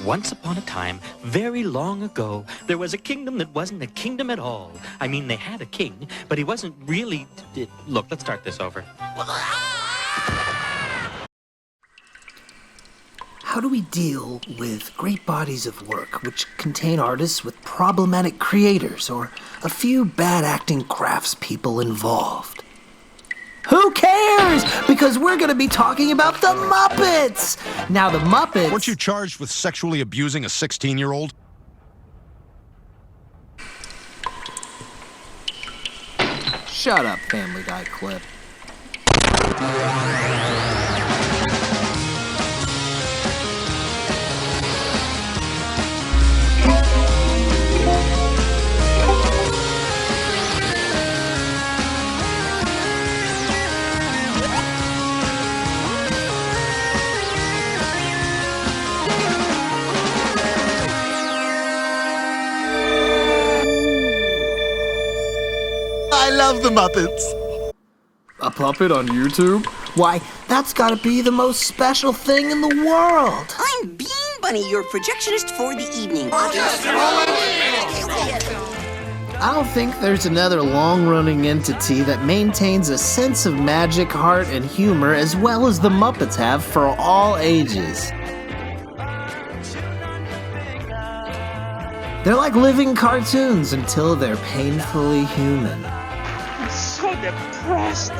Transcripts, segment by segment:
Once upon a time, very long ago, there was a kingdom that wasn't a kingdom at all. I mean, they had a king, but he wasn't really... Look, let's start this over. How do we deal with great bodies of work which contain artists with problematic creators or a few bad acting craftspeople involved? Who cares? Because we're going to be talking about the Muppets! Now, the Muppets... Weren't you charged with sexually abusing a 16-year-old? Shut up, Family Guy clip. I love the Muppets. A puppet on YouTube? Why, that's gotta be the most special thing in the world. I'm Bean Bunny, your projectionist for the evening. I don't think there's another long-running entity that maintains a sense of magic, heart, and humor as well as the Muppets have for all ages. They're like living cartoons until they're painfully human. I'm so depressed.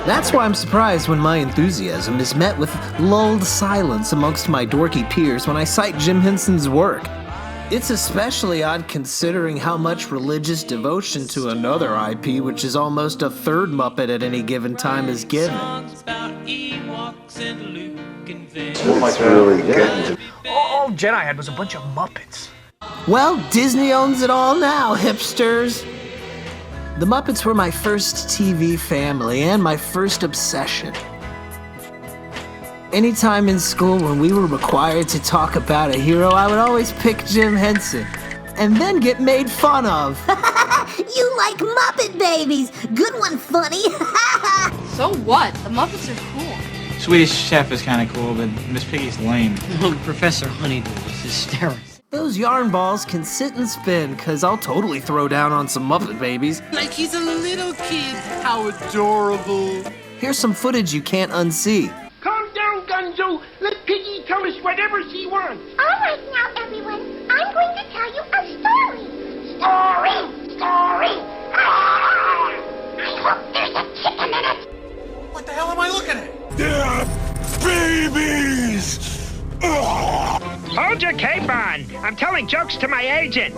That's why I'm surprised when my enthusiasm is met with lulled silence amongst my dorky peers when I cite Jim Henson's work. It's especially odd considering how much religious devotion to another IP, which is almost a third Muppet at any given time, is given. All Jedi had was a bunch of Muppets. Well, Disney owns it all now, hipsters. The Muppets were my first TV family and my first obsession. Anytime in school when we were required to talk about a hero, I would always pick Jim Henson, and then get made fun of. You like Muppet Babies! Good one, funny! So what? The Muppets are cool. Swedish Chef is kind of cool, but Miss Piggy's lame. Professor Honeydew is hysterical. Those yarn balls can sit and spin, cause I'll totally throw down on some Muppet Babies. Like he's a little kid. How adorable. Here's some footage you can't unsee. Calm down, Gonzo. Let Piggy tell us whatever she wants. All right now, everyone. I'm going to tell you a story. Story! I hope there's a chicken in it. What the hell am I looking at? They're babies! Hold your cape on. I'm telling jokes to my agent.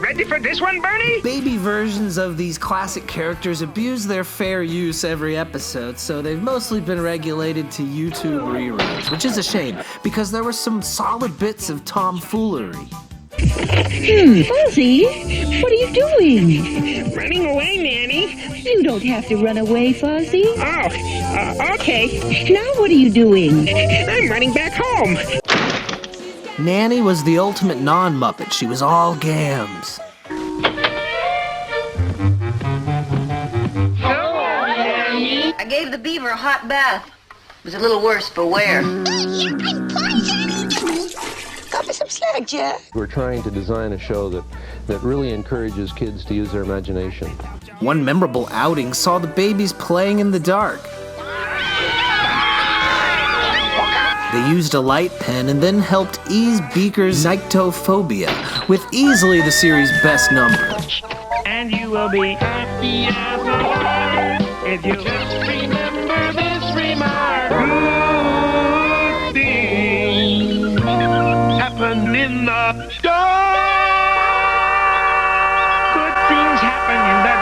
Ready for this one, Bernie? Baby versions of these classic characters abuse their fair use every episode, so they've mostly been regulated to YouTube reruns, which is a shame, because there were some solid bits of tomfoolery. Fuzzy, what are you doing? Running away, Nanny. You don't have to run away, Fuzzy. Oh, okay. Now what are you doing? I'm running back home. Nanny was the ultimate non-Muppet. She was all gams. Hello, Nanny. I gave the beaver a hot bath. It was a little worse for wear. Got me some slack, Jack. We're trying to design a show that really encourages kids to use their imagination. One memorable outing saw the babies playing in the dark. They used a light pen and then helped ease Beaker's nyctophobia with easily the series' best number. And you will be happy as a if you just remember this remark. Good things happen in the dark. Good things happen in the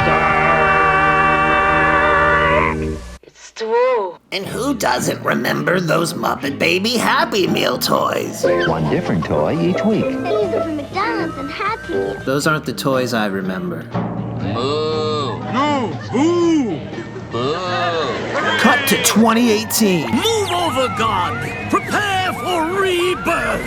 dark. It's true. And who doesn't remember those Muppet Baby Happy Meal toys? One different toy each week. These are from McDonald's and Happy Meal. Those aren't the toys I remember. Boo. No. Boo. Boo. Cut to 2018. Move over, God. Prepare for rebirth.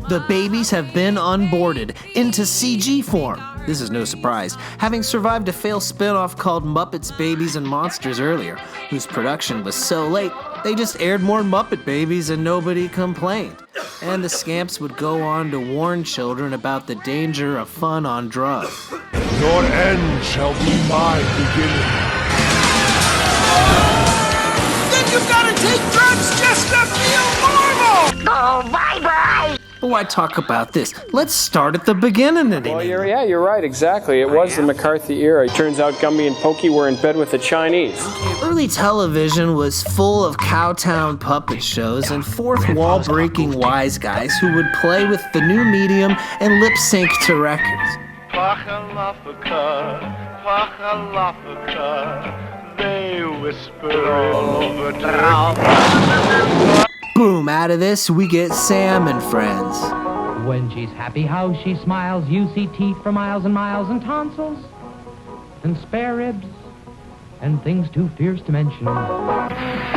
The babies have been onboarded into CG form. This is no surprise, having survived a failed spin-off called Muppets Babies and Monsters earlier, whose production was so late, They just aired more Muppet Babies and nobody complained. And the scamps would go on to warn children about the danger of fun on drugs. Your end shall be my beginning. Then you've got to take drugs just to feel normal! Oh, bye-bye! But why talk about this? Let's start at the beginning. Well, you're right, exactly. It was the McCarthy era. It turns out Gumby and Pokey were in bed with the Chinese. Early television was full of cowtown puppet shows and fourth-wall-breaking wise guys who would play with the new medium and lip-sync to records. They whisper all over town. Boom, out of this, we get Sam and Friends. When she's happy, how she smiles. You see teeth for miles and miles, and tonsils, and spare ribs, and things too fierce to mention.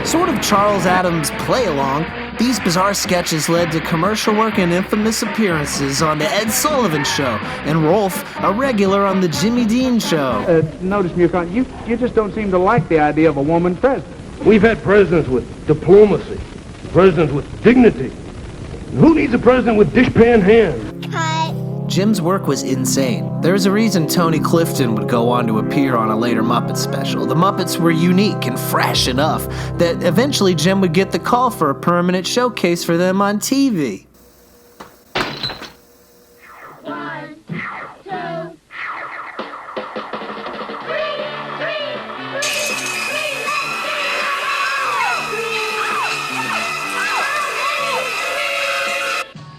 Sort of Charles Addams play-along, these bizarre sketches led to commercial work and infamous appearances on The Ed Sullivan Show, and Rolf, a regular on The Jimmy Dean Show. Notice, Mucon, you just don't seem to like the idea of a woman president. We've had presidents with diplomacy, presidents with dignity. Who needs a president with dishpan hands? Jim's work was insane. There's a reason Tony Clifton would go on to appear on a later Muppet special. The Muppets were unique and fresh enough that eventually Jim would get the call for a permanent showcase for them on TV.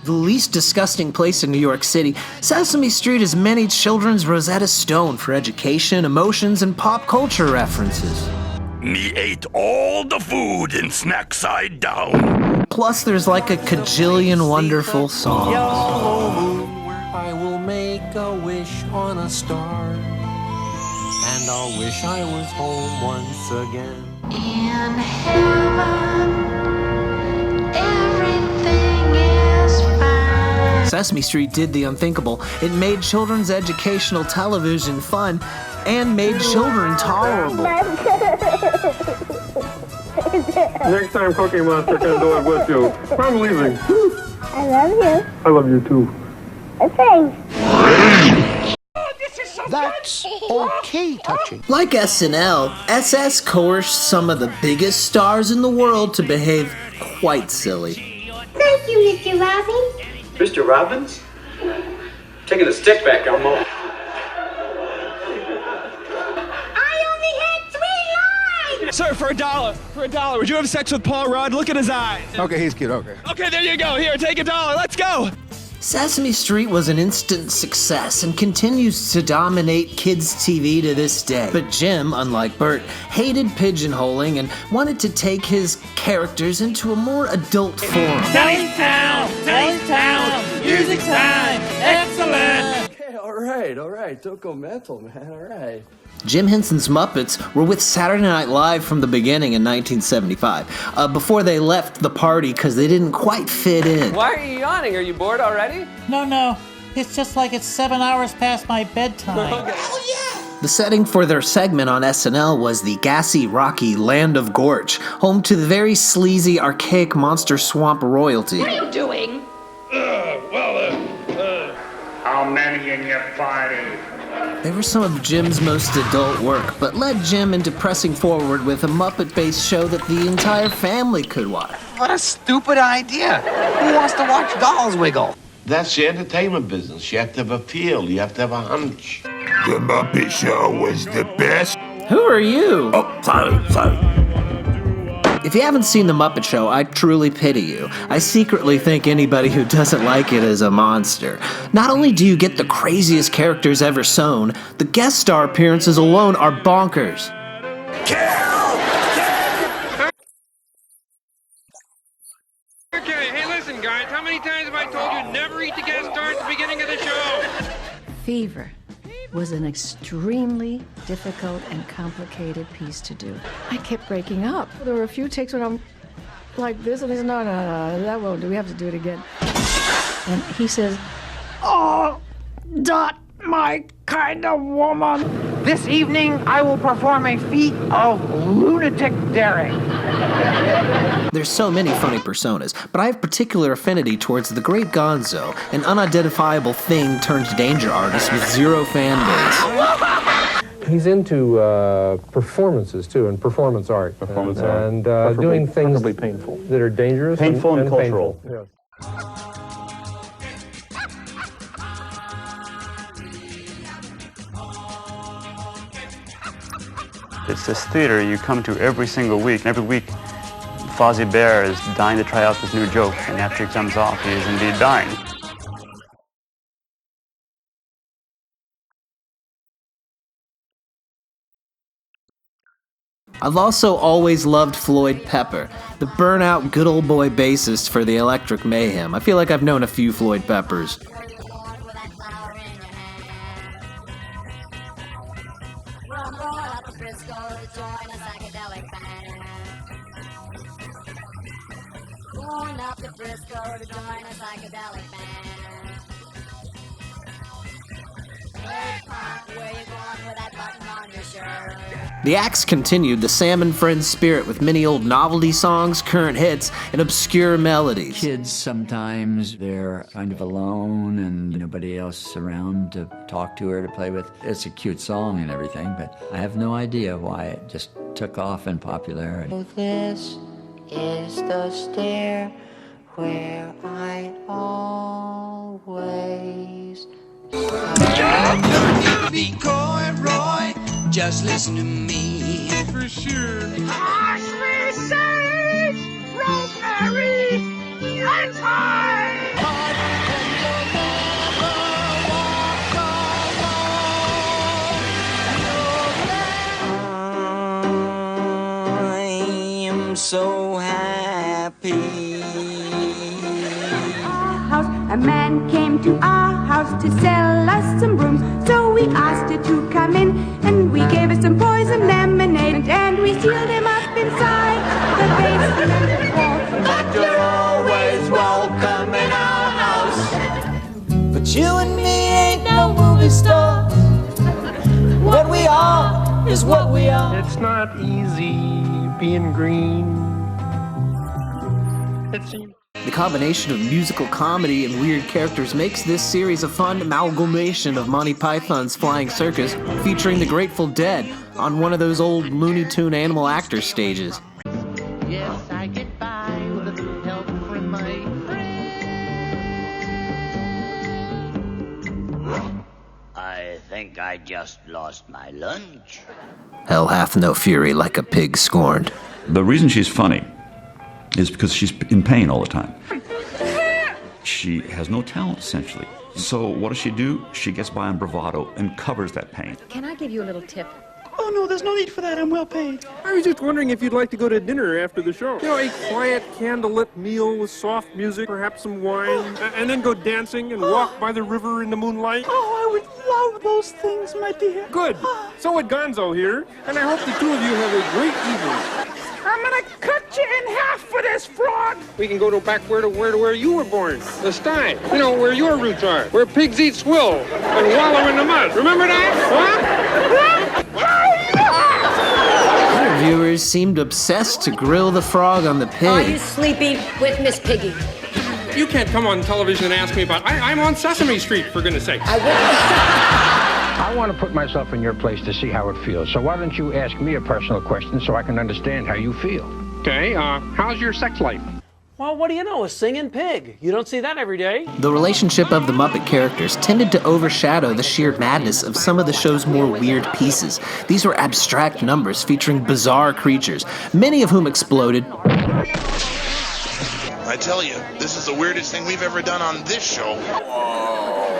The least disgusting place in New York City, Sesame Street is many children's Rosetta Stone for education, emotions, and pop culture references. Me ate all the food in snack side down. Plus, there's like a cajillion wonderful songs. Yellow moon, I will make a wish on a star, and I'll wish I was home once again. In heaven, everything is fine. Sesame Street did the unthinkable. It made children's educational television fun and made children tolerable. Next time Cookie Monster can do it with you. I'm leaving. I love you. I love you too. Thanks. That's okay touching. Like SNL, SS coerced some of the biggest stars in the world to behave quite silly. Thank you, Mr. Robbins. Mr. Robbins? Taking the stick back, Elmo. Sir, for $1, would you have sex with Paul Rudd? Look at his eyes. Okay, he's cute, okay. Okay, there you go. Here, take $1. Let's go. Sesame Street was an instant success and continues to dominate kids' TV to this day. But Jim, unlike Bert, hated pigeonholing and wanted to take his characters into a more adult form. Telly's Town! Telly's Town! Music time! Excellent! Okay, all right. Don't go mental, man, all right. Jim Henson's Muppets were with Saturday Night Live from the beginning in 1975, before they left the party because they didn't quite fit in. Why are you yawning? Are you bored already? No. It's just like it's 7 hours past my bedtime. Okay. The setting for their segment on SNL was the gassy, rocky Land of Gorge, home to the very sleazy, archaic Monster Swamp royalty. What are you doing? How many in your party? They were some of Jim's most adult work, but led Jim into pressing forward with a Muppet-based show that the entire family could watch. What a stupid idea. Who wants to watch dolls wiggle? That's the entertainment business. You have to have a feel. You have to have a hunch. The Muppet Show was the best. Who are you? Oh, sorry. If you haven't seen The Muppet Show, I truly pity you. I secretly think anybody who doesn't like it is a monster. Not only do you get the craziest characters ever sewn, the guest star appearances alone are bonkers. Okay, hey, listen, guys. How many times have I told you never eat the guest star at the beginning of the show? Fever was an extremely difficult and complicated piece to do. I kept breaking up. There were a few takes when I'm like this, and he said, no, that won't do. We have to do it again. And he says, oh, not my kind of woman. This evening, I will perform a feat of lunatic daring. There's so many funny personas, but I have particular affinity towards the Great Gonzo, an unidentifiable thing turned danger artist with zero fan base. He's into performances too, and performance art, and doing things painful. that are dangerous, Painful and cultural. Painful. Yeah. It's this theater you come to every single week. And every week, Fozzie Bear is dying to try out this new joke, and after he comes off, he is indeed dying. I've also always loved Floyd Pepper, the burnout good old boy bassist for the Electric Mayhem. I feel like I've known a few Floyd Peppers. The acts continued the Sam and Friends spirit with many old novelty songs, current hits, and obscure melodies. Kids sometimes, they're kind of alone and nobody else around to talk to or to play with. It's a cute song and everything, but I have no idea why it just took off in popularity. Oh, this is the stair where I always Don't need to be coy, Roy. Just listen to me. For sure. Parsley, sage, rosemary, and thyme. I am so happy. A man came to our house to sell us some brooms. So we asked her to come in, and we gave her some poison lemonade, and we sealed him up inside the basement wall. But you're always welcome in our house. But you and me ain't no movie stars. What we are is what we are. It's not easy being green. The combination of musical comedy and weird characters makes this series a fun amalgamation of Monty Python's Flying Circus featuring the Grateful Dead on one of those old Looney Tune animal actor stages. Yes, I get by with a little help from my friend. I think I just lost my lunch. Hell hath no fury like a pig scorned. The reason she's funny is because she's in pain all the time. She has no talent, essentially. So what does she do? She gets by on bravado and covers that pain. Can I give you a little tip? Oh, no, there's no need for that. I'm well paid. I was just wondering if you'd like to go to dinner after the show. You know, a quiet, candlelit meal with soft music, perhaps some wine, and then go dancing and walk by the river in the moonlight. Oh, I would love those things, my dear. Good. So would Gonzo here, and I hope the two of you have a great evening. I'm gonna cut you in half for this fraud. We can go back where you were born. The sty. You know, where your roots are. Where pigs eat swill and wallow in the mud. Remember that? Interviewers seemed obsessed to grill the frog on the pig. Are you sleeping with Miss Piggy? You can't come on television and ask me about... I'm on Sesame Street, for goodness sake. I want to put myself in your place to see how it feels. So why don't you ask me a personal question so I can understand how you feel? Okay, how's your sex life? Well, what do you know? A singing pig. You don't see that every day. The relationship of the Muppet characters tended to overshadow the sheer madness of some of the show's more weird pieces. These were abstract numbers featuring bizarre creatures, many of whom exploded. I tell you, this is the weirdest thing we've ever done on this show. Whoa.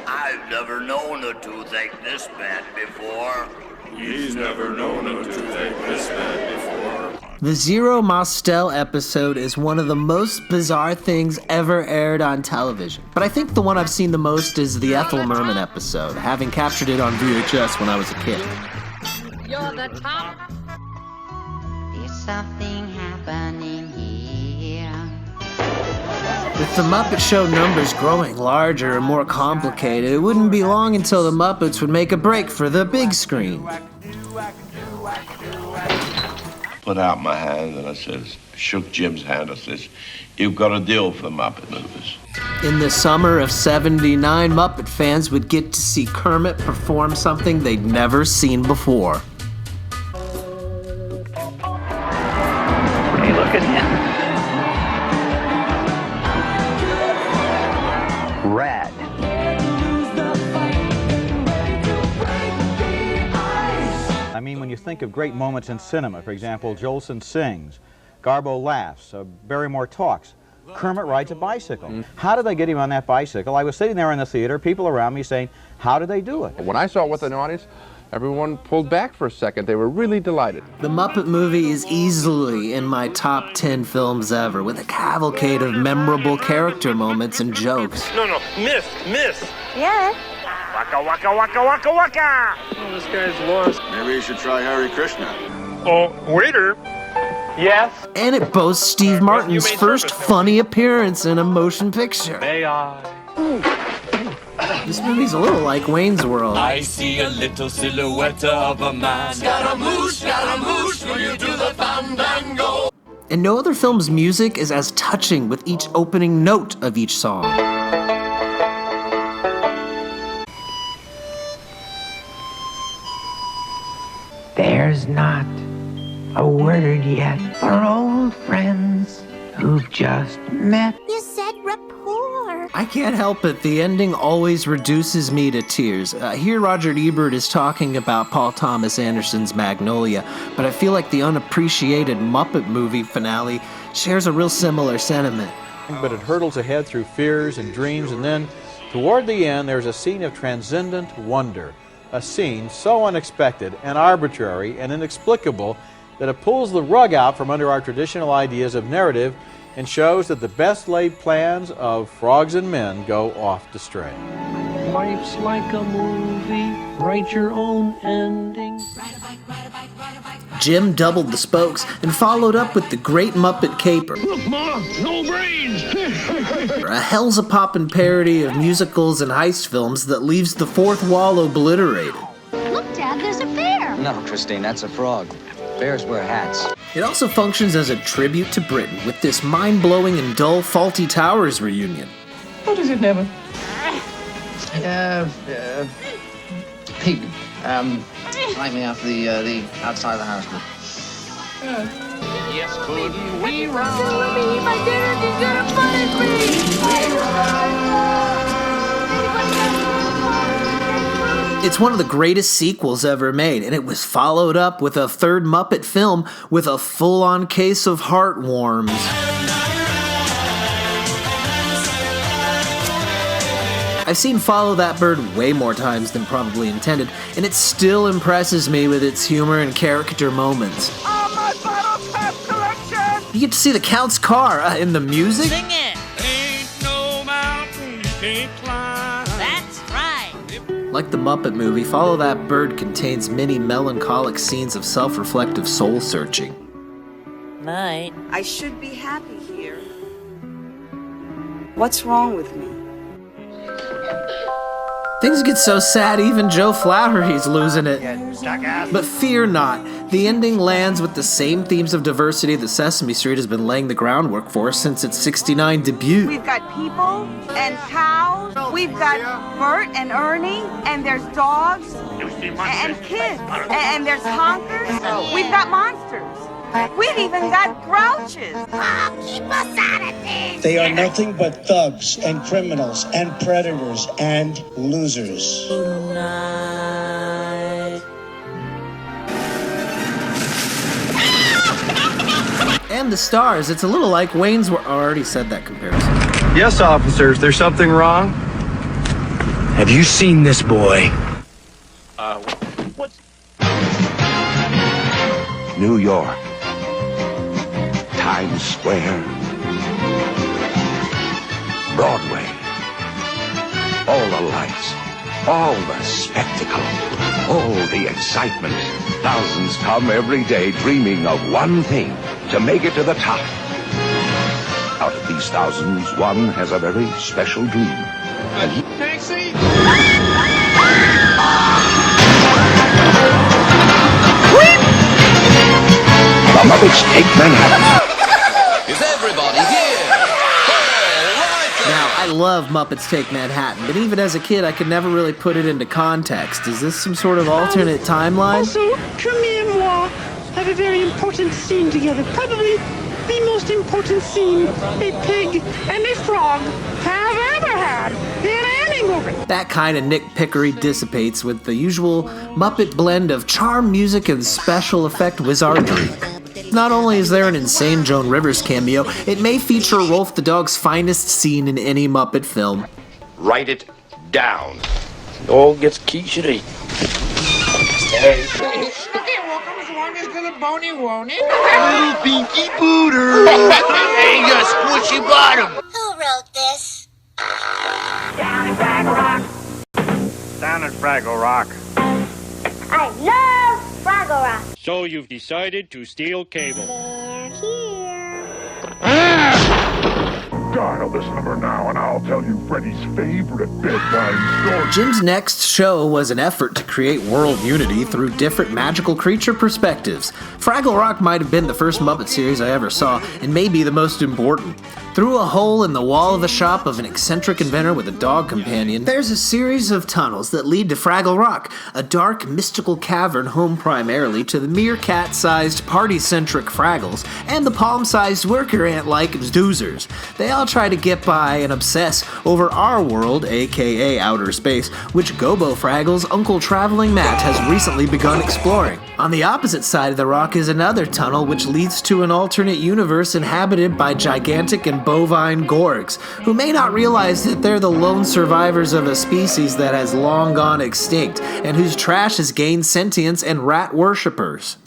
I've never known a toothache this bad before. He's never known a toothache this bad before. The Zero Mostel episode is one of the most bizarre things ever aired on television. But I think the one I've seen the most is the Ethel Merman episode, having captured it on VHS when I was a kid. You're the top. There's something happening here. With the Muppet Show numbers growing larger and more complicated, it wouldn't be long until the Muppets would make a break for the big screen. put out my hand and I says, shook Jim's hand. I says, you've got a deal for Muppet movies. In the summer of '79, Muppet fans would get to see Kermit perform something they'd never seen before. Hey, look at him. Rad. I mean, when you think of great moments in cinema, for example, Jolson sings, Garbo laughs, Barrymore talks, Kermit rides a bicycle. How did they get him on that bicycle? I was sitting there in the theater, people around me saying, how did they do it? When I saw it with an audience, everyone pulled back for a second. They were really delighted. The Muppet Movie is easily in my top 10 films ever, with a cavalcade of memorable character moments and jokes. No, miss. Yes. Waka, waka, waka, waka, waka. Oh, this guy's lost. Maybe you should try Hare Krishna. Oh, waiter. Yes? And it boasts Steve Martin's first funny appearance in a motion picture. May I? This movie's a little like Wayne's World. I see a little silhouette of a man. Scaramouche, will you do the fandango? And no other film's music is as touching with each opening note of each song. There's not a word yet for old friends who've just met. You said rapport. I can't help it, the ending always reduces me to tears. Here Roger Ebert is talking about Paul Thomas Anderson's Magnolia, but I feel like the unappreciated Muppet Movie finale shares a real similar sentiment. But it hurtles ahead through fears and dreams, and then, toward the end, there's a scene of transcendent wonder. A scene so unexpected and arbitrary and inexplicable that it pulls the rug out from under our traditional ideas of narrative and shows that the best laid plans of frogs and men go off the string. Life's like a movie, write your own ending. Jim doubled the spokes and followed up with the Great Muppet Caper. Look, Ma, no brains. A hell's-a-poppin' parody of musicals and heist films that leaves the fourth wall obliterated. Look, Dad, there's a bear. No, Christine, that's a frog. Bears wear hats. It also functions as a tribute to Britain with this mind-blowing and dull Fawlty Towers reunion. What is it, Nevin? Pig. Light me off the outside of the house. Yes, couldn't we run? Tell me my dad is gonna punish me. It's one of the greatest sequels ever made, and it was followed up with a third Muppet film with a full-on case of heartworms. I've seen Follow That Bird way more times than probably intended, and it still impresses me with its humor and character moments. Oh, my bottle cap collection! You get to see the Count's car in the music. Sing it. Ain't no mountain you can't climb. That's right. Like the Muppet Movie, Follow That Bird contains many melancholic scenes of self-reflective soul-searching. Night. I should be happy here. What's wrong with me? Things get so sad, even Joe Flaherty's losing it. But fear not, the ending lands with the same themes of diversity that Sesame Street has been laying the groundwork for since its '69 debut. We've got people and cows. We've got Bert and Ernie, and there's dogs and kids, and there's honkers. We've got monsters. We've even got grouches. Oh, keep us out of this. They are nothing but thugs and criminals and predators and losers. Tonight. And the stars, it's a little like Wayne's World. I already said that comparison. Yes, officers, there's something wrong? Have you seen this boy? What's... New York. Times Square. Broadway. All the lights. All the spectacle. All the excitement. Thousands come every day dreaming of one thing. To make it to the top. Out of these thousands, one has a very special dream. Taxi! The Muppets Take Manhattan. Is everybody here? Now, I love Muppets Take Manhattan, but even as a kid, I could never really put it into context. Is this some sort of alternate timeline? Also, Tremy and moi have a very important scene together. Probably the most important scene a pig and a frog have ever had in any movie. That kind of nitpickery dissipates with the usual Muppet blend of charm, music, and special effect wizardry. Not only is there an insane Joan Rivers cameo, it may feature Rolf the dog's finest scene in any Muppet film. Write it down. Dog gets quiche to eat. Okay, well, comes along, there's gonna bony, won't it? Little pinky booter. Hey, you got a squishy bottom. Who wrote this? Down at Fraggle Rock. Down at Fraggle Rock. I love Fraggle Rock. So you've decided to steal cable. They're here. Dial this number now and I'll tell you Freddy's favorite bedtime story. Jim's next show was an effort to create world unity through different magical creature perspectives. Fraggle Rock might have been the first Muppet series I ever saw, and may be the most important. Through a hole in the wall of a shop of an eccentric inventor with a dog companion, there's a series of tunnels that lead to Fraggle Rock, a dark, mystical cavern home primarily to the meerkat-sized, party-centric Fraggles and the palm-sized worker ant-like Doozers. They all try to get by and obsess over our world, aka outer space, which Gobo Fraggle's Uncle Traveling Matt has recently begun exploring. On the opposite side of the rock is another tunnel which leads to an alternate universe inhabited by gigantic and bovine gorgs, who may not realize that they're the lone survivors of a species that has long gone extinct, and whose trash has gained sentience and rat worshippers.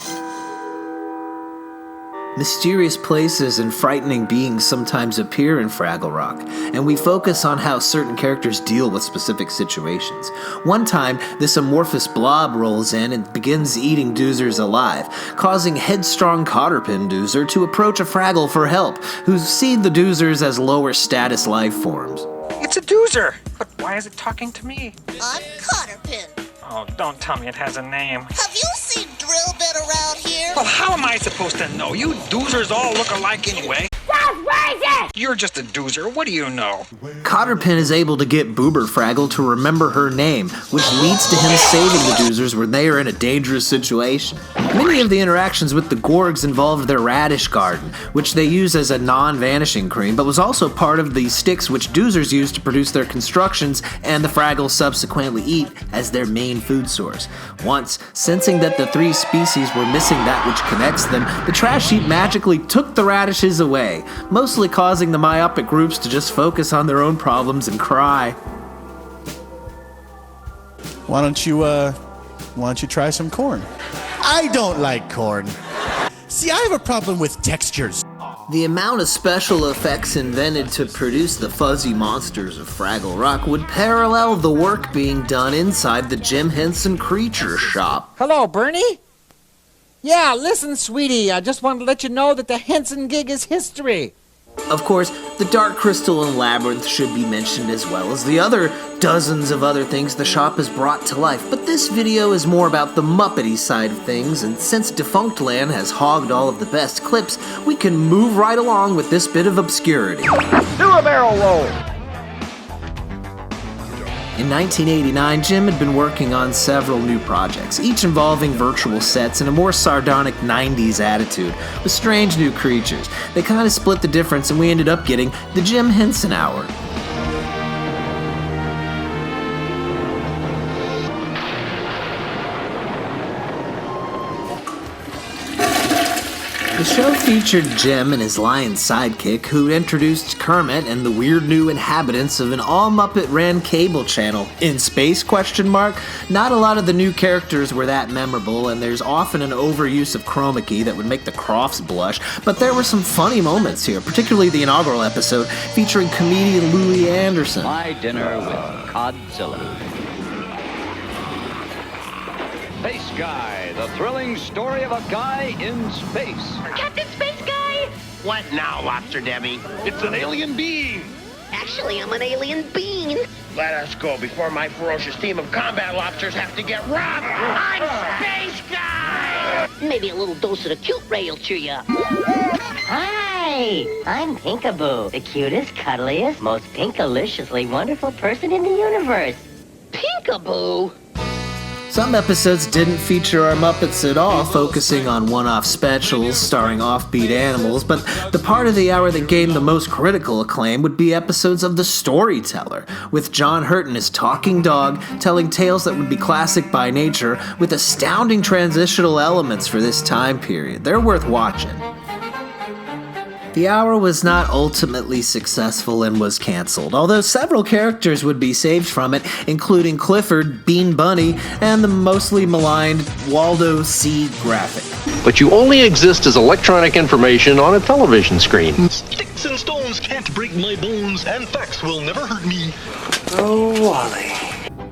Mysterious places and frightening beings sometimes appear in Fraggle Rock, and we focus on how certain characters deal with specific situations. One time, this amorphous blob rolls in and begins eating Doozers alive, causing headstrong Cotterpin Doozer to approach a Fraggle for help, who see the Doozers as lower status life forms. It's a Doozer, but why is it talking to me? I'm Cotterpin. Oh, don't tell me it has a name. Have you seen Drillbit around here? Well, how am I supposed to know? You Doozers all look alike anyway. That's racist! You're just a Doozer. What do you know? Cotterpin is able to get Boober Fraggle to remember her name, which leads to him saving the Doozers when they are in a dangerous situation. Many of the interactions with the Gorgs involved their radish garden, which they use as a non-vanishing cream, but was also part of the sticks which Doozers use to produce their constructions and the Fraggles subsequently eat as their main food source. Once, sensing that the three species were missing that which connects them, the trash heap magically took the radishes away, mostly causing the myopic groups to just focus on their own problems and cry. Why don't you try some corn? I don't like corn. See, I have a problem with textures. The amount of special effects invented to produce the fuzzy monsters of Fraggle Rock would parallel the work being done inside the Jim Henson Creature Shop. Hello, Bernie? Yeah, listen, sweetie, I just wanted to let you know that the Henson gig is history. Of course, the Dark Crystal and Labyrinth should be mentioned, as well as the other dozens of other things the shop has brought to life, but this video is more about the Muppety side of things, and since Defunctland has hogged all of the best clips, we can move right along with this bit of obscurity. Do a barrel roll. In 1989, Jim had been working on several new projects, each involving virtual sets and a more sardonic 90s attitude, with strange new creatures. They kind of split the difference, and we ended up getting the Jim Henson Hour. The show featured Jim and his lion sidekick, who introduced Kermit and the weird new inhabitants of an all-Muppet-ran cable channel. In space, ? Not a lot of the new characters were that memorable, and there's often an overuse of chroma key that would make the Crofts blush, but there were some funny moments here, particularly the inaugural episode featuring comedian Louis Anderson. My dinner with Godzilla. Space Guy, the thrilling story of a guy in space. Captain Space Guy! What now, Lobster Debbie? It's an alien being. Actually, I'm an alien bean. Let us go before my ferocious team of combat lobsters have to get robbed. I'm Space Guy! Maybe a little dose of the cute ray will cheer you up. Hi, I'm Pinkaboo, the cutest, cuddliest, most pinkaliciously wonderful person in the universe. Pinkaboo? Some episodes didn't feature our Muppets at all, focusing on one-off specials starring offbeat animals, but the part of the hour that gained the most critical acclaim would be episodes of The Storyteller, with John Hurt and his talking dog telling tales that would be classic by nature, with astounding transitional elements for this time period. They're worth watching. The hour was not ultimately successful and was canceled, although several characters would be saved from it, including Clifford, Bean Bunny, and the mostly maligned Waldo C. Graphic. But you only exist as electronic information on a television screen. Sticks and stones can't break my bones, and facts will never hurt me. Oh, Wally.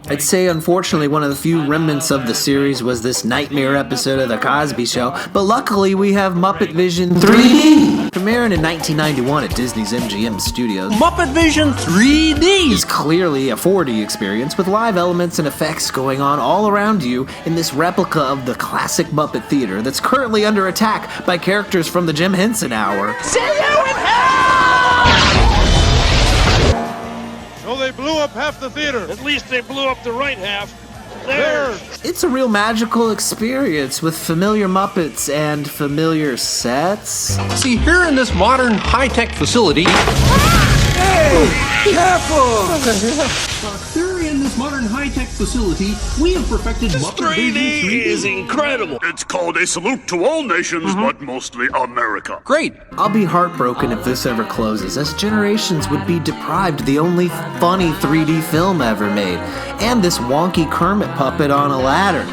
I'd say, unfortunately, one of the few remnants of the series was this nightmare episode of The Cosby Show, but luckily we have Muppet Vision 3D! Premiering in 1991 at Disney's MGM Studios, Muppet Vision 3D is clearly a 4D experience with live elements and effects going on all around you in this replica of the classic Muppet Theater that's currently under attack by characters from the Jim Henson Hour. See you in hell! So they blew up half the theater. At least they blew up the right half. There! It's a real magical experience with familiar Muppets and familiar sets. See, here in this modern high-tech facility... Hey! Careful! Here in this modern high-tech facility, we have perfected Muppet Vision 3D. Is incredible. It's called a salute to all nations, but mostly America. Great. I'll be heartbroken if this ever closes, as generations would be deprived of the only funny 3D film ever made, and this wonky Kermit puppet on a ladder.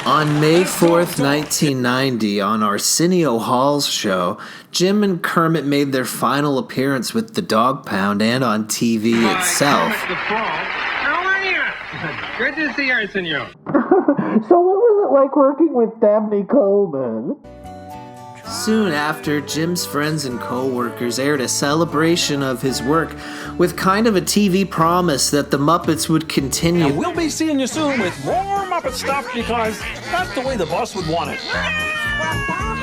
On May 4th, 1990, on Arsenio Hall's show, Jim and Kermit made their final appearance with the Dog Pound and on TV itself. How are you? Good to see you, Arsenio. So what was it like working with Dabney Coleman? Soon after, Jim's friends and co-workers aired a celebration of his work with kind of a TV promise that the Muppets would continue. And we'll be seeing you soon with more Muppet stuff because that's the way the boss would want it.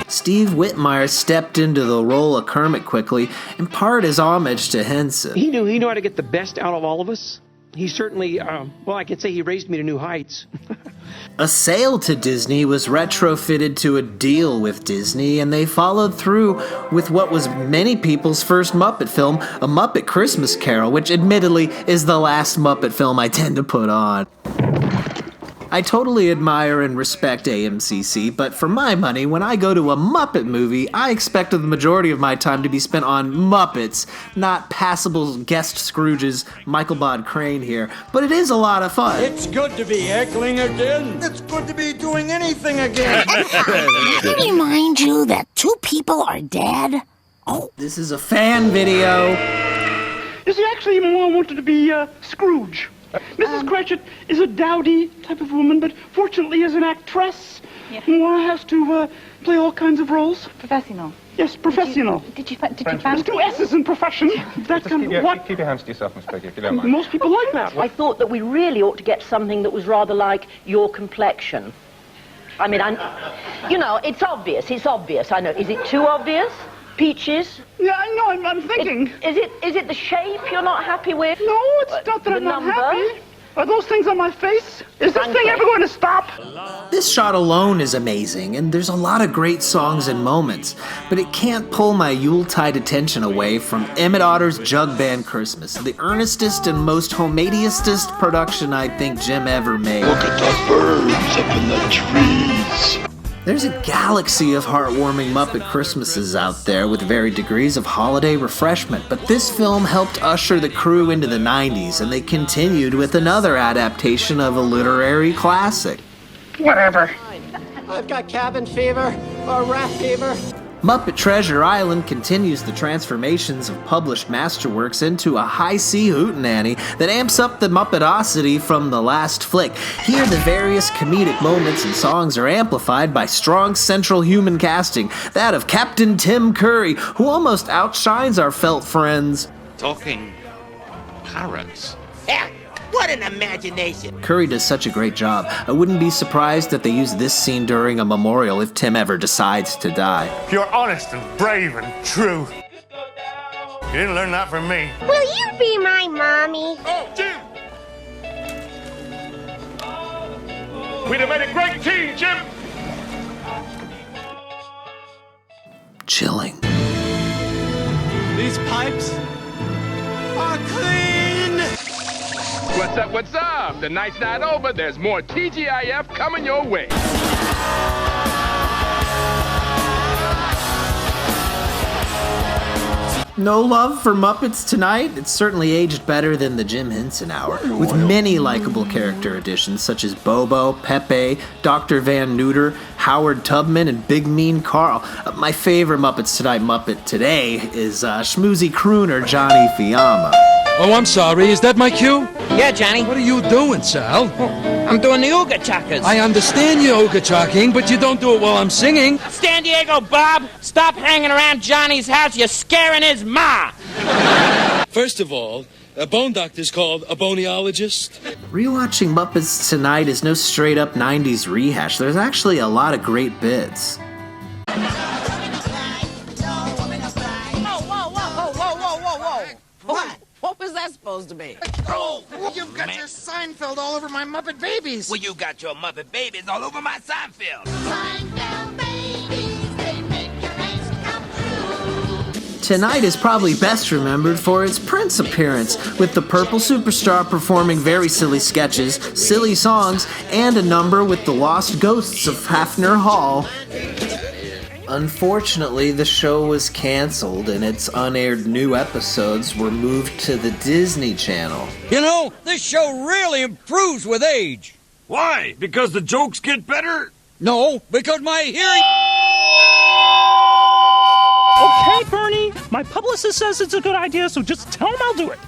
Steve Whitmire stepped into the role of Kermit quickly, in part as homage to Henson. He knew how to get the best out of all of us. He certainly, I could say he raised me to new heights. A sale to Disney was retrofitted to a deal with Disney, and they followed through with what was many people's first Muppet film, A Muppet Christmas Carol, which admittedly is the last Muppet film I tend to put on. I totally admire and respect AMCC, but for my money, when I go to a Muppet movie, I expect the majority of my time to be spent on Muppets, not passable guest Scrooges, Michael Bod Crane here, but it is a lot of fun. It's good to be heckling again. It's good to be doing anything again. Let me remind you that two people are dead. Oh. This is a fan video. You see, actually, Ma wanted to be Scrooge. Mrs. Cratchit is a dowdy type of woman, but fortunately as an actress, Ma has to play all kinds of roles. Professional. Yes, professional. Did you fancy? There's two S's in profession. That kind of what? Keep your hands to yourself, Miss Peggy, if you don't mind. Most people like that. I thought that we really ought to get something that was rather like your complexion. I mean, it's obvious, I know. Is it too obvious? Peaches? Yeah, I know, I'm thinking. Is it the shape you're not happy with? No, it's not that I'm not happy. Are those things on my face? Is this thing ever going to stop? This shot alone is amazing, and there's a lot of great songs and moments, but it can't pull my Yuletide attention away from Emmett Otter's Jug Band Christmas, the earnestest and most homadiestest production I think Jim ever made. Look at the birds up in the trees. There's a galaxy of heartwarming Muppet Christmases out there with varied degrees of holiday refreshment, but this film helped usher the crew into the 90s, and they continued with another adaptation of a literary classic. Whatever. I've got cabin fever or rat fever. Muppet Treasure Island continues the transformations of published masterworks into a high-C hootenanny that amps up the Muppetosity from the last flick. Here, the various comedic moments and songs are amplified by strong central human casting, that of Captain Tim Curry, who almost outshines our felt friends. Talking parrots. What an imagination. Curry does such a great job. I wouldn't be surprised that they use this scene during a memorial if Tim ever decides to die. You're honest and brave and true. You didn't learn that from me. Will you be my mommy? Oh, Jim! We'd have made a great team, Jim! Chilling. These pipes are clean. What's up, what's up? The night's not over. There's more TGIF coming your way. No love for Muppets Tonight? It's certainly aged better than the Jim Henson Hour, with many likable character additions such as Bobo, Pepe, Dr. Van Neuter, Howard Tubman, and Big Mean Carl. My favorite Muppets Tonight Muppet today is schmoozy crooner Johnny Fiamma. Oh, I'm sorry. Is that my cue? Yeah, Johnny. What are you doing, Sal? I'm doing the Ooga Chakas. I understand you Ooga Chalking, but you don't do it while I'm singing. San Diego Bob, stop hanging around Johnny's house. You're scaring his ma. First of all, a bone doctor's called a boniologist. Rewatching Muppets Tonight is no straight-up 90s rehash. There's actually a lot of great bits. What was that supposed to be? Oh, you've got your Seinfeld all over my Muppet Babies. Well, you got your Muppet Babies all over my Seinfeld. Seinfeld babies, they make your dreams come true. Tonight is probably best remembered for its Prince appearance, with the Purple Superstar performing very silly sketches, silly songs, and a number with the lost ghosts of Hafner Hall. Unfortunately, the show was canceled and its unaired new episodes were moved to the Disney Channel. You know, this show really improves with age. Why? Because the jokes get better? No, because my hearing... Okay, Bernie. My publicist says it's a good idea, so just tell him I'll do it.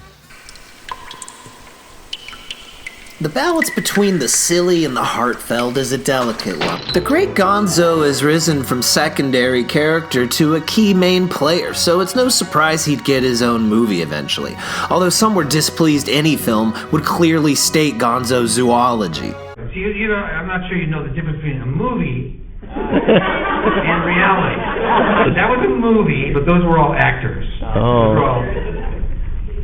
The balance between the silly and the heartfelt is a delicate one. The great Gonzo has risen from secondary character to a key main player, so it's no surprise he'd get his own movie eventually. Although some were displeased any film would clearly state Gonzo's zoology. See, you know, I'm not sure you know the difference between a movie and reality. That was a movie, but those were all actors. Those were all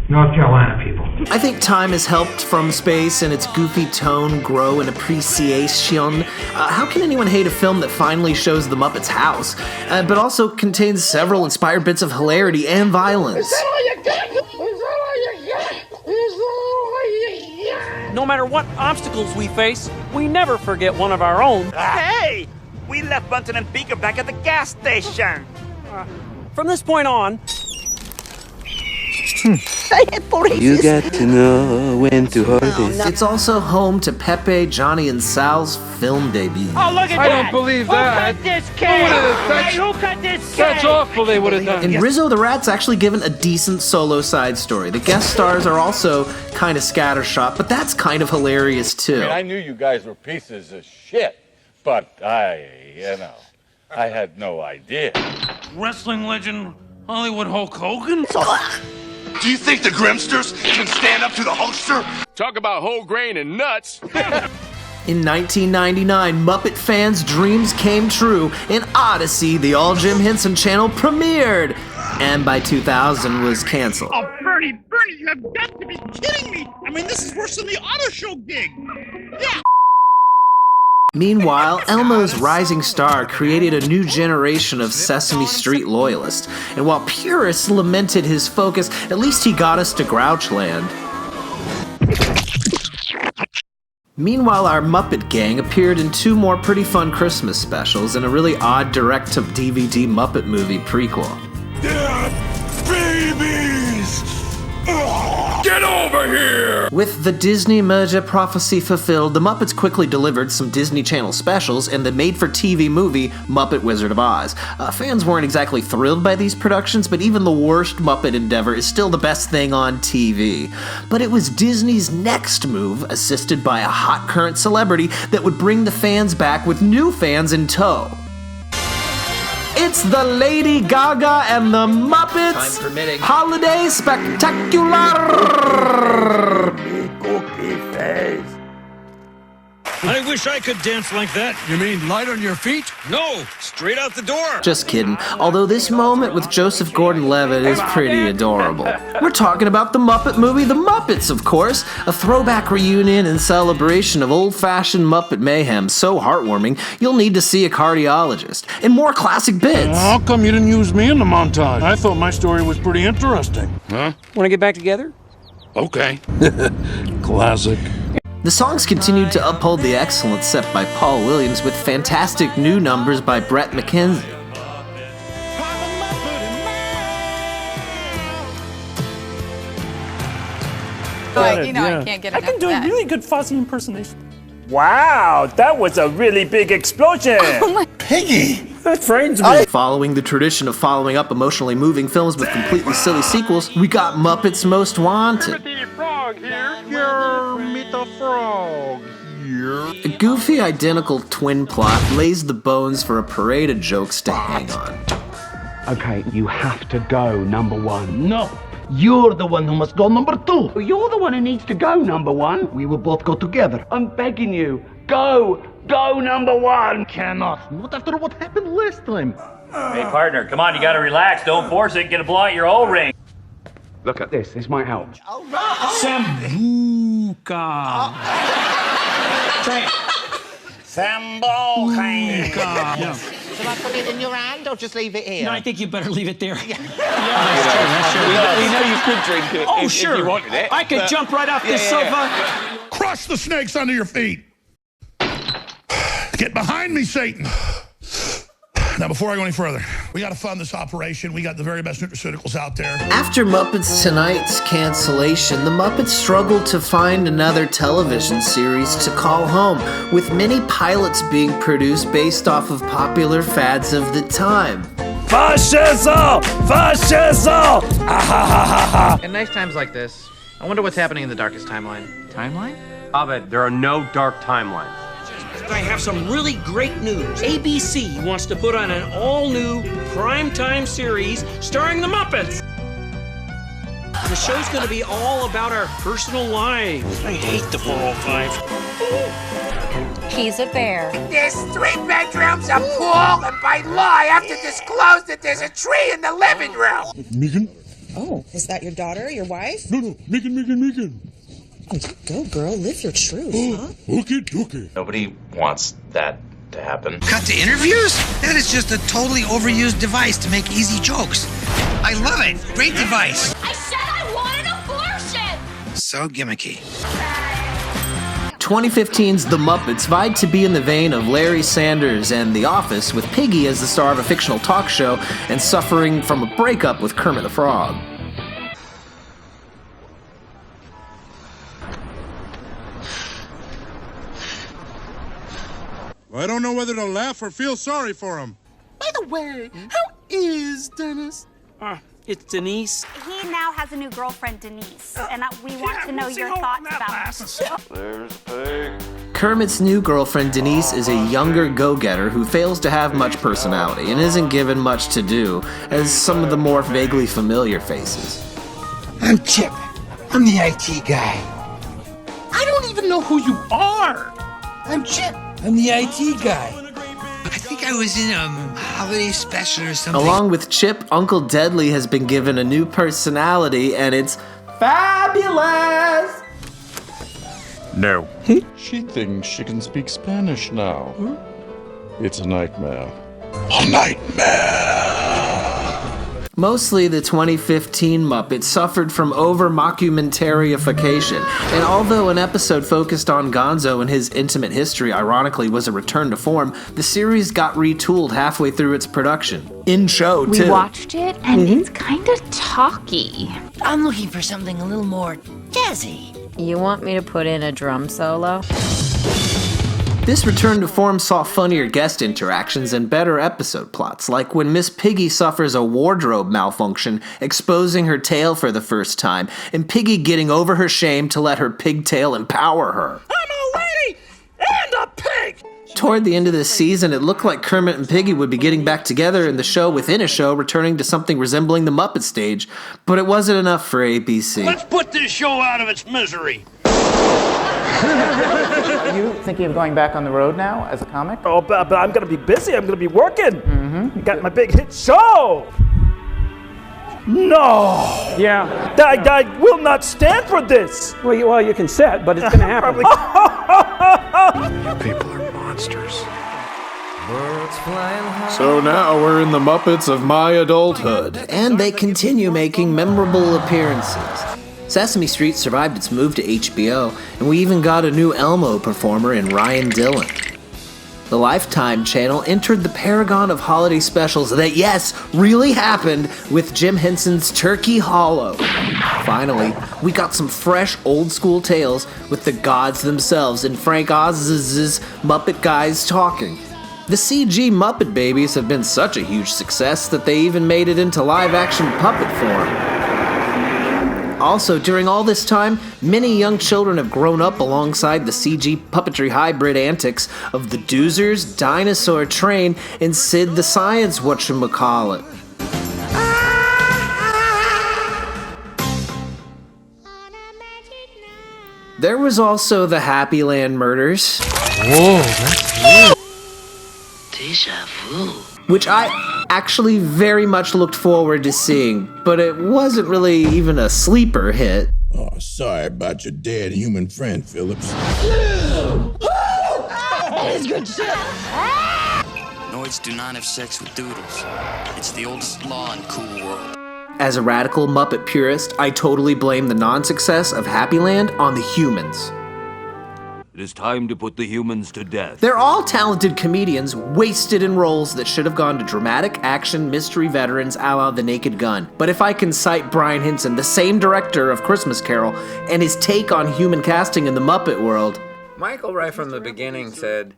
North Carolina people. I think time has helped From Space and its goofy tone grow in appreciation. How can anyone hate a film that finally shows the Muppets' house, but also contains several inspired bits of hilarity and violence? Is that all you got? Is that all you got? Is that all you got? No matter what obstacles we face, we never forget one of our own. Hey! We left Bunton and Beaker back at the gas station. From this point on... You got to know when to hold it. It's also home to Pepe, Johnny, and Sal's film debut. Oh, look at that! I don't believe that. Who cut this kid? Who cut this kid? That's awful they would have done. And Rizzo the Rat's actually given a decent solo side story. The guest stars are also kind of scattershot, but that's kind of hilarious too. I knew you guys were pieces of shit, but I had no idea. Wrestling legend Hollywood Hulk Hogan? Do you think the Grimsters can stand up to the Hulkster? Talk about whole grain and nuts. In 1999, Muppet fans' dreams came true, and Odyssey, the all Jim Henson channel, premiered, and by 2000 was canceled. Oh, Bernie, you have got to be kidding me! I mean, this is worse than the auto show gig. Yeah. Meanwhile, Elmo's rising star created a new generation of Sesame Street loyalists, and while purists lamented his focus, at least he got us to Grouchland. Meanwhile, our Muppet gang appeared in 2 more pretty fun Christmas specials and a really odd direct-to-DVD Muppet Movie prequel. Babies! Get over here! With the Disney merger prophecy fulfilled, the Muppets quickly delivered some Disney Channel specials and the made-for-TV movie Muppet Wizard of Oz. Fans weren't exactly thrilled by these productions, but even the worst Muppet endeavor is still the best thing on TV. But it was Disney's next move, assisted by a hot current celebrity, that would bring the fans back with new fans in tow. It's the Lady Gaga and the Muppets Holiday Spectacular! face. I wish I could dance like that. You mean light on your feet? No, straight out the door. Just kidding. Although this moment with Joseph Gordon-Levitt is pretty adorable. We're talking about the Muppet movie, The Muppets, of course. A throwback reunion and celebration of old-fashioned Muppet mayhem so heartwarming, you'll need to see a cardiologist. And more classic bits. How come you didn't use me in the montage? I thought my story was pretty interesting. Huh? Want to get back together? Okay. Classic. The songs continued to uphold the excellence set by Paul Williams with fantastic new numbers by Brett McKenzie. I can't get enough I can do of a that. really good Fozzie impersonation. Wow, that was a really big explosion. Piggy! That frightens me. Following the tradition of following up emotionally moving films with completely silly sequels, we got Muppets Most Wanted. A goofy, identical twin plot lays the bones for a parade of jokes to hang on. Okay, you have to go number one. No, you're the one who must go number two. You're the one who needs to go number one. We will both go together. I'm begging you. Go number one. Cannot. Not after what happened last time. Hey, partner, come on, you gotta relax. Don't force it. Get a blow out your O-ring. Look at this. This might help. Sambuca. Sambuca. Shall I put it in your hand or just leave it here? No, I think you better leave it there. We know you could drink it if you wanted it. I could jump right off this sofa. Crush the snakes under your feet. Get behind me, Satan. Now, before I go any further, we got to fund this operation. We got the very best nutraceuticals out there. After Muppets Tonight's cancellation, the Muppets struggled to find another television series to call home, with many pilots being produced based off of popular fads of the time. Fascism! Fascism! In nice times like this, I wonder what's happening in the darkest timeline. Timeline? Abed, there are no dark timelines. I have some really great news. ABC wants to put on an all-new primetime series starring the Muppets. The show's going to be all about our personal lives. I hate the 405. He's a bear. There's 3 bedrooms, a pool, and by law I have to disclose that there's a tree in the living room. Megan? Oh, is that your daughter, your wife? No, Megan. Oh, go, girl, live your truth, huh? Okay. Nobody wants that to happen. Cut to interviews? That is just a totally overused device to make easy jokes. I love it. Great device. I said I want an abortion! So gimmicky. 2015's The Muppets vied to be in the vein of Larry Sanders and The Office, with Piggy as the star of a fictional talk show and suffering from a breakup with Kermit the Frog. I don't know whether to laugh or feel sorry for him. By the way, how is Dennis? It's Denise. He now has a new girlfriend, Denise, and we want to know your thoughts about it. There's Pig. Kermit's new girlfriend, Denise, is a younger go-getter who fails to have much personality and isn't given much to do as some of the more vaguely familiar faces. I'm Chip. I'm the IT guy. I don't even know who you are. I'm Chip. I'm the IT guy. I think I was in a holiday special or something. Along with Chip, Uncle Deadly has been given a new personality, and it's fabulous! No. She thinks she can speak Spanish now. It's a nightmare. A nightmare! Mostly the 2015 Muppets suffered from over-mockumentarification, and although an episode focused on Gonzo and his intimate history ironically was a return to form, the series got retooled halfway through its production. In show, too. We watched it, and it's kind of talky. I'm looking for something a little more jazzy. You want me to put in a drum solo? This return to form saw funnier guest interactions and better episode plots, like when Miss Piggy suffers a wardrobe malfunction, exposing her tail for the first time, and Piggy getting over her shame to let her pigtail empower her. I'm a lady and a pig! Toward the end of the season, it looked like Kermit and Piggy would be getting back together in the show within a show, returning to something resembling the Muppet stage, but it wasn't enough for ABC. Let's put this show out of its misery. Are you thinking of going back on the road now as a comic? Oh, but I'm going to be busy. I'm going to be working. Mm-hmm. Got my big hit show. No. Yeah. I will not stand for this. Well, you can sit, but it's going to happen. People are monsters. So now we're in the Muppets of my adulthood, and they continue making memorable appearances. Sesame Street survived its move to HBO, and we even got a new Elmo performer in Ryan Dillon. The Lifetime channel entered the paragon of holiday specials that, yes, really happened with Jim Henson's Turkey Hollow. Finally, we got some fresh old-school tales with the gods themselves and Frank Oz's Muppet Guys Talking. The CG Muppet Babies have been such a huge success that they even made it into live-action puppet form. Also, during all this time, many young children have grown up alongside the CG puppetry hybrid antics of the Doozers, Dinosaur Train, and Sid the Science whatchamacallit. There was also the Happy Land Murders. Whoa, that's weird. Deja vu. Which I actually very much looked forward to seeing, but it wasn't really even a sleeper hit. Oh, sorry about your dead human friend, Phillips. That is good shit. Noids do not have sex with doodles. It's the oldest law in Cool World. As a radical Muppet purist, I totally blame the non-success of Happy Land on the humans. It is time to put the humans to death. They're all talented comedians wasted in roles that should have gone to dramatic action mystery veterans a la The Naked Gun. But if I can cite Brian Henson, the same director of Christmas Carol, and his take on human casting in the Muppet world... Michael, right from the beginning, said,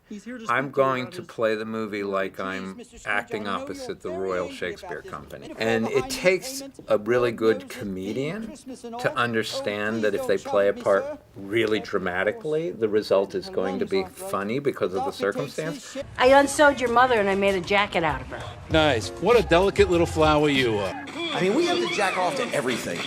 I'm going to play the movie like I'm acting opposite the Royal Shakespeare Company. And it takes a really good comedian to understand that if they play a part really dramatically, the result is going to be funny because of the circumstance. I unsewed your mother and I made a jacket out of her. Nice. What a delicate little flower you are. I mean, we have to jack off to everything.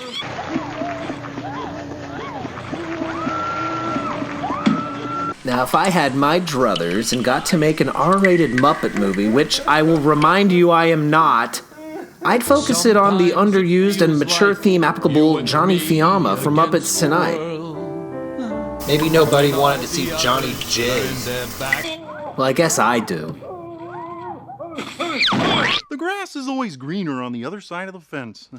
Now, if I had my druthers and got to make an R-rated Muppet movie, which I will remind you I am not, I'd focus it on the underused and mature theme applicable Johnny Fiamma from Muppets Tonight. Maybe nobody wanted to see Johnny J. Well, I guess I do. The grass is always greener on the other side of the fence.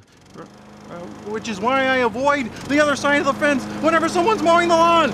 Which is why I avoid the other side of the fence whenever someone's mowing the lawn.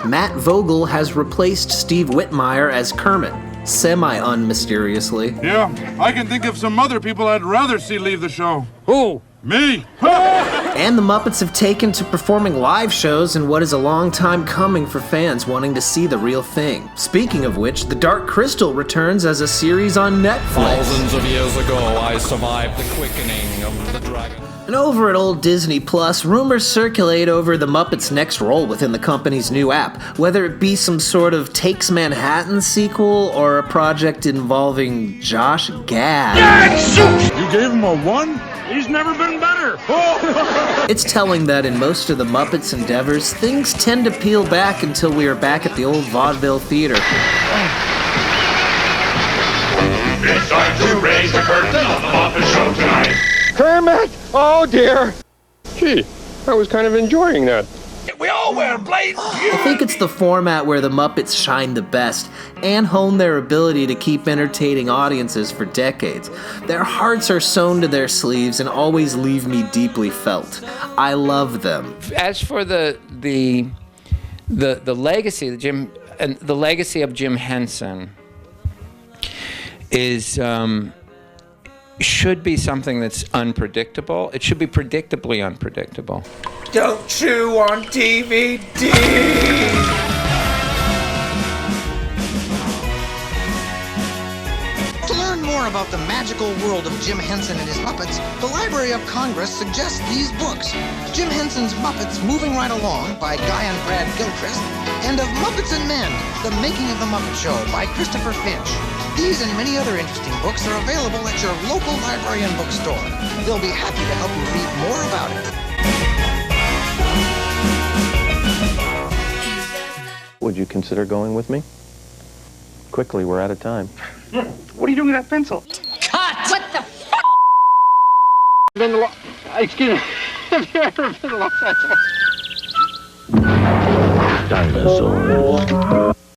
Matt Vogel has replaced Steve Whitmire as Kermit, semi-unmysteriously. Yeah, I can think of some other people I'd rather see leave the show. Who? Me! And the Muppets have taken to performing live shows in what is a long time coming for fans wanting to see the real thing. Speaking of which, The Dark Crystal returns as a series on Netflix. Thousands of years ago, I survived the quickening of the dragon. And over at old Disney Plus, rumors circulate over the Muppets' next role within the company's new app, whether it be some sort of Takes Manhattan sequel or a project involving Josh Gad. You gave him a 1? He's never been better. It's telling that in most of the Muppets' endeavors, things tend to peel back until we are back at the old vaudeville theater. It's time to raise the curtain on the Muppet Show tonight. Kermit! Oh dear! Gee, I was kind of enjoying that. We all wear blades. I think it's the format where the Muppets shine the best and hone their ability to keep entertaining audiences for decades. Their hearts are sewn to their sleeves and always leave me deeply felt. I love them. As for the legacy of the legacy of Jim Henson is should be something that's unpredictable. It should be predictably unpredictable. Don't chew on DVD! To learn more about the magical world of Jim Henson and his Muppets, the Library of Congress suggests these books. Jim Henson's Muppets Moving Right Along by Guy and Brad Gilchrist, and of Muppets and Men, The Making of the Muppet Show by Christopher Finch. These and many other interesting books are available at your local library and bookstore. They'll be happy to help you read more about it. Would you consider going with me? Quickly, we're out of time. What are you doing with that pencil? Cut! What the fuck? Excuse me. Have you ever been to Los Angeles? Dinosaurs.